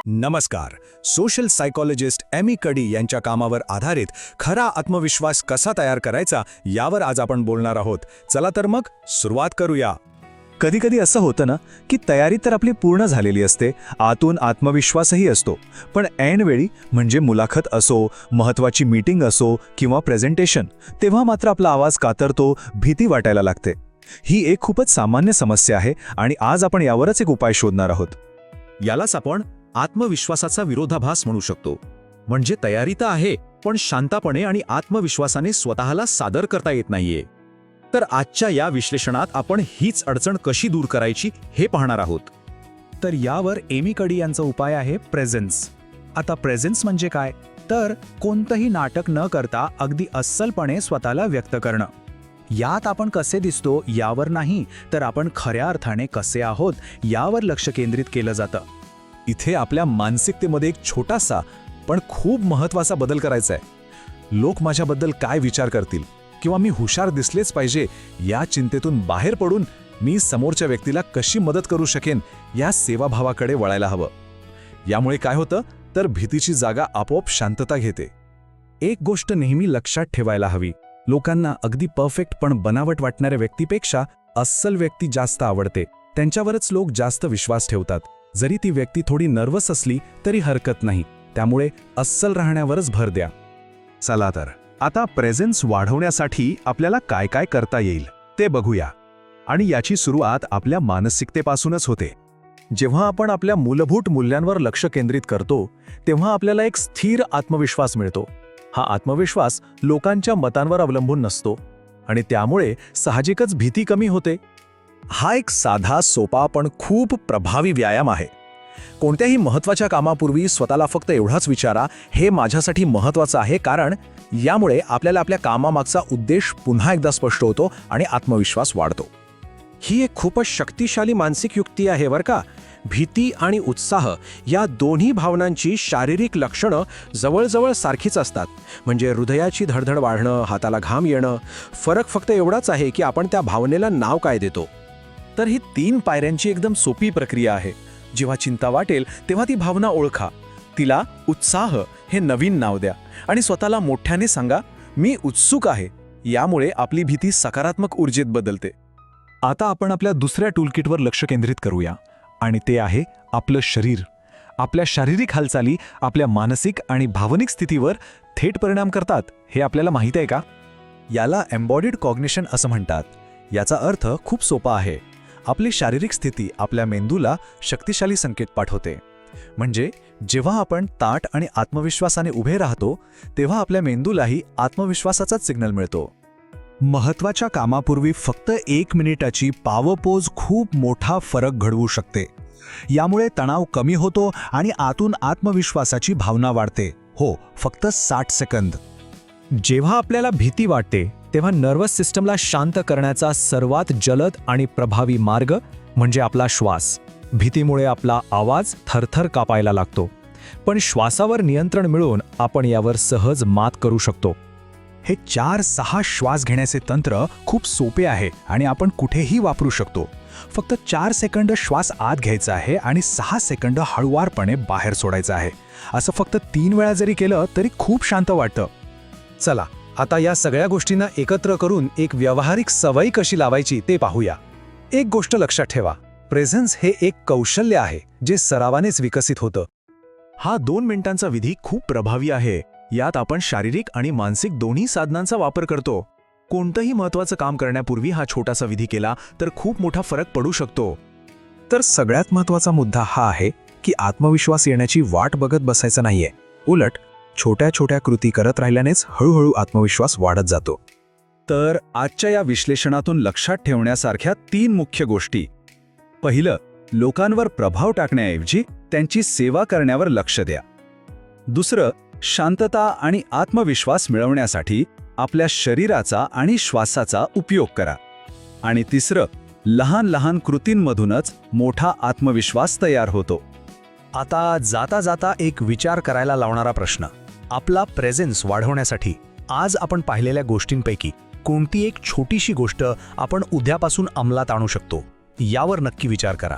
नमस्कार. Social psychologist Amy कडी यांच्या कामावर आधारित खरा आत्मविश्वास कसा तयार करायचा यावर आज आपण बोलणार आहोत. चला तर मग सुरुवात करूया. कधीकधी असं होतं ना की तयारी तर आपली पूर्ण झालेली असते, आतून आत्मविश्वासही असतो, पण ऐनवेळी म्हणजे मुलाखत असो, महत्त्वाची मीटिंग असो किंवा प्रेझेंटेशन, तेव्हा मात्र आपला आवाज कातरतो, भीती वाटायला लागते. ही एक खूपच सामान्य समस्या आहे आणि आज आपण यावरच एक उपाय शोधणार आहोत. यालाच आपण आत्मविश्वासाचा विरोधाभास म्हणू शकतो. म्हणजे तयारी तर आहे, पण शांतपणे आणि आत्मविश्वासाने स्वतःला सादर करता येत नाहीये. तर आजच्या या विश्लेषणात आपण हीच अडचण कशी दूर करायची हे पाहणार आहोत. तर यावर एमी कडी यांचा उपाय आहे प्रेझेन्स. आता प्रेझेन्स म्हणजे काय? तर कोणतंही नाटक न करता अगदी अस्सलपणे स्वतःला व्यक्त करणं. यात आपण कसे दिसतो यावर नाही, तर आपण खऱ्या अर्थाने कसे आहोत यावर लक्ष केंद्रित केलं जातं. इथे आपल्या मानसिकतेमध्ये एक छोटासा पण खूप महत्त्वाचा बदल करायचा आहे. लोक माझ्याबद्दल काय विचार करतील किंवा मी हुशार दिसलेच पाहिजे या चिंतेतून बाहेर पडून मी समोरच्या व्यक्तीला कशी मदत करू शकेन या सेवाभावाकडे वळायला हवं. यामुळे काय होतं तर भीतीची जागा आपोआप शांतता घेते. एक गोष्ट नेहमी लक्षात ठेवायला हवी, लोकांना अगदी परफेक्ट पण बनावट वाटणाऱ्या व्यक्तीपेक्षा अस्सल व्यक्ती जास्त आवडते. त्यांच्यावरच लोक जास्त विश्वास ठेवतात. जरी ती व्यक्ती थोडी नर्वस असली तरी हरकत नाही. त्यामुळे अस्सल राहण्यावरच भर द्या. चला तर आता प्रेझेन्स वाढवण्यासाठी आपल्याला काय काय करता येईल ते बघूया. आणि याची सुरुवात आपल्या मानसिकतेपासूनच होते. जेव्हा आपण आपल्या मूलभूत मूल्यांवर लक्ष केंद्रित करतो तेव्हा आपल्याला एक स्थिर आत्मविश्वास मिळतो. हा आत्मविश्वास लोकांच्या मतांवर अवलंबून नसतो आणि त्यामुळे साहजिकच भीती कमी होते. हा एक साधा, सोपा पण खूप प्रभावी व्यायाम आहे. कोणत्याही महत्त्वाच्या कामापूर्वी स्वतःला फक्त एवढाच विचारा, हे माझ्यासाठी महत्त्वाचं आहे, कारण यामुळे आपल्याला आपल्या कामामागचा उद्देश पुन्हा एकदा स्पष्ट होतो आणि आत्मविश्वास वाढतो. ही एक खूपच शक्तिशाली मानसिक युक्ती आहे बरं का. भीती आणि उत्साह या दोन्ही भावनांची शारीरिक लक्षणं जवळजवळ सारखीच असतात. म्हणजे हृदयाची धडधड वाढणं, हाताला घाम येणं. फरक फक्त एवढाच आहे की आपण त्या भावनेला नाव काय देतो. तर ही 3 पायऱ्यांची एकदम सोपी प्रक्रिया आहे. जेव्हा चिंता वाटेल तेव्हा ती भावना ओळखा, तिला उत्साह हे नवीन नाव द्या आणि स्वतःला मोठ्याने सांगा, मी उत्सुक आहे. यामुळे आपली भीती सकारात्मक ऊर्जेत बदलते. आता आपण आपल्या दुसऱ्या टूलकिटवर लक्ष केंद्रित करूया आणि ते आहे आपलं शरीर. आपल्या शारीरिक हालचाली आपल्या मानसिक आणि भावनिक स्थितीवर थेट परिणाम करतात. हे आपल्याला माहीत आहे का? याला एम्बॉडीड कॉग्निशन असं म्हणतात. याचा अर्थ खूप सोपा आहे. आपली शारीरिक स्थिती आपल्या मेंदूला शक्तिशाली संकेत पाठवते. म्हणजे जेव्हा आपण ताठ आणि आत्मविश्वासाने उभे राहतो तेव्हा आपल्या मेंदूलाही आत्मविश्वासाचाच सिग्नल मिळतो. महत्त्वाच्या कामापूर्वी फक्त 1 मिनिटाची पावर पोज खूप मोठा फरक घडवू शकते. यामुळे तणाव कमी होतो आणि आतून आत्मविश्वासाची भावना वाढते. हो, फक्त 60 सेकंद. जेव्हा आपल्याला भीती वाटते तेव्हा नर्वस सिस्टमला शांत करण्याचा सर्वात जलद आणि प्रभावी मार्ग म्हणजे आपला श्वास. भीतीमुळे आपला आवाज थरथर कापायला लागतो, पण श्वासावर नियंत्रण मिळवून आपण यावर सहज मात करू शकतो. हे 4-6 श्वास घेण्याचे तंत्र खूप सोपे आहे आणि आपण कुठेही वापरू शकतो. फक्त 4 सेकंद श्वास आत घ्यायचा आहे आणि 6 सेकंद हळुवारपणे बाहेर सोडायचा आहे. असं फक्त 3 वेळा जरी केलं तरी खूप शांत वाटतं. चला आता या सगळ्या गोष्टींना एकत्र करून एक व्यावहारिक सवय कशी लावायची ते पाहूया. एक गोष्ट लक्षात ठेवा, प्रेझेन्स हे एक कौशल्य आहे जे सरावानेच विकसित होतं. हा 2 मिनिटांचा विधी खूप प्रभावी आहे. यात आपण शारीरिक आणि मानसिक दोन्ही साधनांचा वापर करतो. कोणतंही महत्त्वाचं काम करण्यापूर्वी हा छोटासा विधी केला तर खूप मोठा फरक पडू शकतो. तर सगळ्यात महत्त्वाचा मुद्दा हा आहे की आत्मविश्वास येण्याची वाट बघत बसायचं नाहीये. उलट छोट्या छोट्या कृती करत राहिल्यानेच हळूहळू आत्मविश्वास वाढत जातो. तर आजच्या या विश्लेषणातून लक्षात ठेवण्यासारख्या 3 मुख्य गोष्टी. पहिलं, लोकांवर प्रभाव टाकण्याऐवजी त्यांची सेवा करण्यावर लक्ष द्या. दुसरं, शांतता आणि आत्मविश्वास मिळवण्यासाठी आपल्या शरीराचा आणि श्वासाचा उपयोग करा. आणि तिसरं, लहान लहान कृतींमधूनच मोठा आत्मविश्वास तयार होतो. आता जाता जाता एक विचार करायला लावणारा प्रश्न. आपला प्रेझेन्स वाढवण्यासाठी आज आपण पाहिलेल्या गोष्टींपैकी कोणती एक छोटीशी गोष्ट आपण उद्यापासून अंमलात आणू शकतो यावर नक्की विचार करा.